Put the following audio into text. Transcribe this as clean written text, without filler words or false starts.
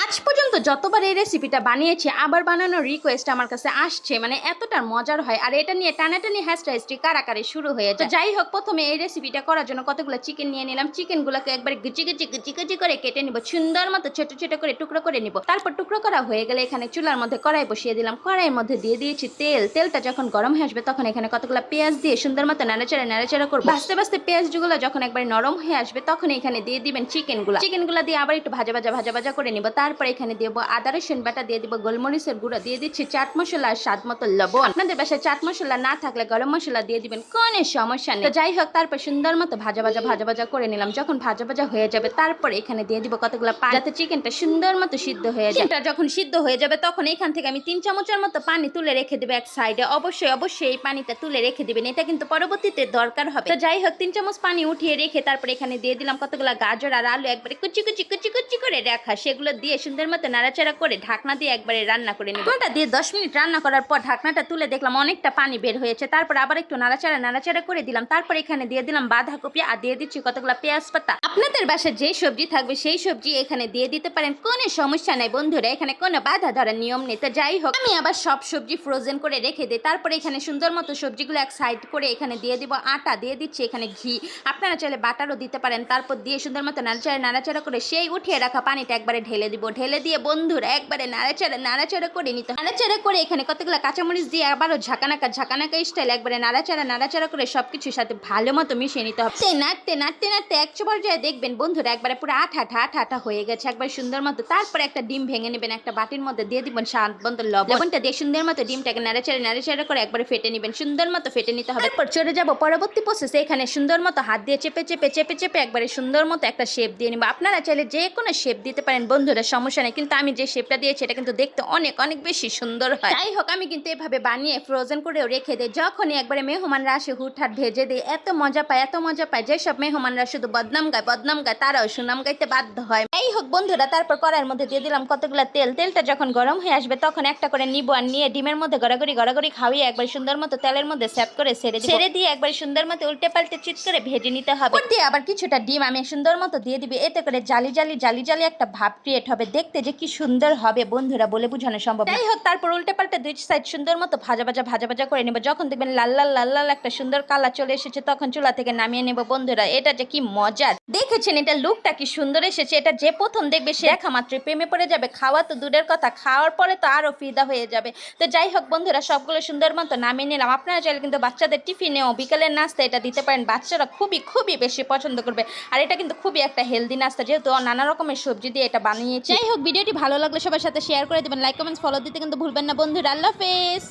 আজ পর্যন্ত যতবার এই রেসিপিটা বানিয়েছি আবার বানানোর রিকোয়েস্ট আমার কাছে আসছে, মানে এতটা মজার হয়। আর এটা নিয়ে টানাটানি হ্যাস্টাইস্টি কারাকারি শুরু হয়ে যায়। যাই হোক, প্রথমে এই রেসিপিটা করার জন্য কতগুলো চিকেন নিয়ে নিলাম। চিকেনগুলোকে একবার গুচি গুচি গুচি গুচি করে কেটে নিব, সুন্দর মতো ছোট ছোট করে টুকরো করে নিব। তারপর টুকরো করা হয়ে গেলে এখানে চুলার মধ্যে কড়াই বসিয়ে দিলাম। কড়াইয়ের মধ্যে দিয়ে দিয়েছি তেল। তেলটা যখন গরম হয়ে আসবে তখন এখানে কতগুলো পেঁয়াজ দিয়ে সুন্দর মতো নাড়াচাড়া নাড়াচাড়া করবো। ভাজতে ভাজতে পেঁয়াজগুলো যখন একবার নরম হয়ে আসবে তখন এখানে দিয়ে দিবেন চিকেনগুলো দিয়ে আবার একটু ভাজা ভাজা ভাজা ভাজা করে নিব। তারপর এখানে দেবো আদা রসুন বাটা, দিয়ে দিব গোলমরিচের গুঁড়ো, দিয়ে দিচ্ছি চাট মশলা আর স্বাদ মতো লবণ। আপনাদের বাসায় চাট মশলা না থাকলে গরম মশলা দিয়ে দিবেন, কোনো সমস্যা নেই। তো যাই হোক, তারপর সুন্দর মতো ভাজা ভাজা ভাজা ভাজা করে নিলাম। যখন ভাজা ভাজা হয়ে যাবে তারপর এখানে দিয়ে দিব কতগুলো পানি, যাতে চিকেনটা সুন্দর মতো সিদ্ধ হয়ে যায়। চিকেনটা যখন সিদ্ধ হয়ে যাবে তখন এখান থেকে আমি 3 চামচের মতো পানি তুলে রেখে দেবো এক সাইডে। অবশ্যই অবশ্যই এই পানিটা তুলে রেখে দিবেন, এটা কিন্তু পরবর্তীতে দরকার হবে। তো যাই হোক, 3 চামচ পানি উঠিয়ে রেখে তারপর এখানে দিয়ে দিলাম কতগুলো গাজর আর আলু একবারে কুচি কুচি কুচি কুচি করে রাখা। সেগুলো দিয়ে সুন্দর মতো নাড়াচাড়া করে ঢাকনা দিয়ে একবারে রান্না করে নিব। ঢাকনাটা দিয়ে 10 মিনিট রান্না করার পর ঢাকনাটা তুলে দেখলাম অনেকটা পানি বের হয়েছে। তারপর আবার একটু নাড়াচাড়া নাড়াচাড়া করে দিলাম। তারপর এখানে দিয়ে দিলাম বাঁধাকপি আর দিয়ে দিচ্ছি কতগুলো পেঁয়াজ পাতা। আপনাদের বাসায় যে সবজি থাকবে সেই সবজি এখানে দিয়ে দিতে পারেন, কোনো সমস্যা নাই বন্ধুরা, এখানে কোনো বাধা ধরার নিয়ম নেই। তো যাই হোক, আমি আবার সব সবজি ফ্রোজেন করে রেখে দিই। তারপরে এখানে সুন্দর মতো সবজিগুলো এক সাইড করে এখানে দিয়ে দিব আটা, দিয়ে দিচ্ছি এখানে ঘি। আপনারা চাইলে বাটারও দিতে পারেন। তারপর দিয়ে সুন্দর মতো নাড়াচাড়া নাড়াচাড়া করে সেই উঠিয়ে রাখা পানিটা একবারে ঢেলে দিব। ঢেলে দিয়ে বন্ধুরা একবারে নাড়াচাড়া নাড়াচাড়া করে নিতে। নাড়াচাড়া করে এখানে কতগুলো কাঁচামরিচ দিয়ে আবারও ঝাঁকানাকা ঝাঁকানাকা স্টাইল একবারে নাড়াচাড়া নাড়াচাড়া করে সবকিছুর সাথে ভালো মতো মিশিয়ে নিতে হবে। নাড়তে নাড়তে নাড়তে এক পর্যায়ে দেখবেন বন্ধুরা একবারে পুরো আঠা আঠা আঠা আঠা হয়ে গেছে একবার সুন্দর মতো। তারপরে একটা ডিম ভেঙে নেবেন, একটা বাটির মধ্যে দিয়ে দিবেন স্বাদ মতো লবণটা দিয়ে সুন্দর মতো ডিমটাকে নাড়াচাড়া নাড়াচাড়া করে একবারে ফেটে নেবেন, সুন্দর মতো ফেটে নিতে হবে। তারপর চলে যাব পরবর্তী প্রসেসে। এখানে সুন্দর মতো হাত দিয়ে চেপে চেপে চেপে চেপে একবারে সুন্দর মতো একটা শেপ দিয়ে নিব। আপনারা চাইলে যে কোনো শেপ দিতে পারেন বন্ধুরা, সমস্যা নেই, কিন্তু আমি যে শেপটা দিয়েছি এটা কিন্তু দেখতে অনেক অনেক বেশি সুন্দর হয়। যাই হোক, আমি কিন্তু এভাবে বানিয়ে ফ্রোজেন করেও রেখে দেয়। যখনই একবারে মেহমানরা আসে হুটহাট ভেজে দেয়, এত মজা পায় এত মজা পায়। যেসব মেহমানরা শুধু বদনাম গায় তারাও সুনাম গাইতে বাধ্য হয়। যাই হোক বন্ধুরা, তারপর কড়াইয়ের মধ্যে দিয়ে দিলাম কতগুলো তেল। তেলটা যখন গরম হয়ে আসবে তখন একটা করে নিব আর নিয়ে ডিমের মধ্যে গড়াগড়ি খাওয়িয়ে একবার সুন্দর মতো তেলের মধ্যে সেট করে ছেড়ে দিয়ে একবার সুন্দর মতো উল্টে পাল্টে চিট করে ভেজে নিতে হবে। দিয়ে আবার কিছুটা ডিম আমি সুন্দর মতো দিয়ে দিবি, এতে করে জালি জালি জালি জালি একটা ভাব ক্রিয়েট হবে। দেখতে যে কি সুন্দর হবে বন্ধুরা, বলে বোঝানো সম্ভব। যাই হোক, তারপর উল্টে পাল্টে দুই সাইড সুন্দর মতো ভাজা ভাজা ভাজা ভাজা করে নেব। যখন দেখবেন লাল লাল লাল লাল একটা সুন্দর কালার চলে এসেছে তখন চুলা থেকে নামিয়ে নেব বন্ধুরা। এটা যে কি মজার, দেখেছেন এটা লুকটা কি সুন্দর এসেছে। এটা যে প্রথম দেখবে সে দেখা মাত্রই প্রেমে পড়ে যাবে। খাওয়া তো দূরের কথা, খাওয়ার পরে তো আরো ফিদা হয়ে যাবে। তো যাই হোক বন্ধুরা, সবগুলো সুন্দর মতো নামিয়ে নিলাম। আপনারা চাইলে কিন্তু বাচ্চাদের টিফিনেও বিকেলের নাস্তা এটা দিতে পারেন, বাচ্চারা খুবই খুবই বেশি পছন্দ করবে। আর এটা কিন্তু খুবই একটা হেলদি নাস্তা, যেহেতু নানা রকমের সবজি দিয়ে এটা বানিয়েছি। যাই হোক, ভিডিওটি ভালো লাগলে সবার সাথে শেয়ার করে দেবেন, লাইক কমেন্টস ফলো দিতে কিন্তু ভুলবেন না বন্ধুরা। আল্লাহ হাফেজ।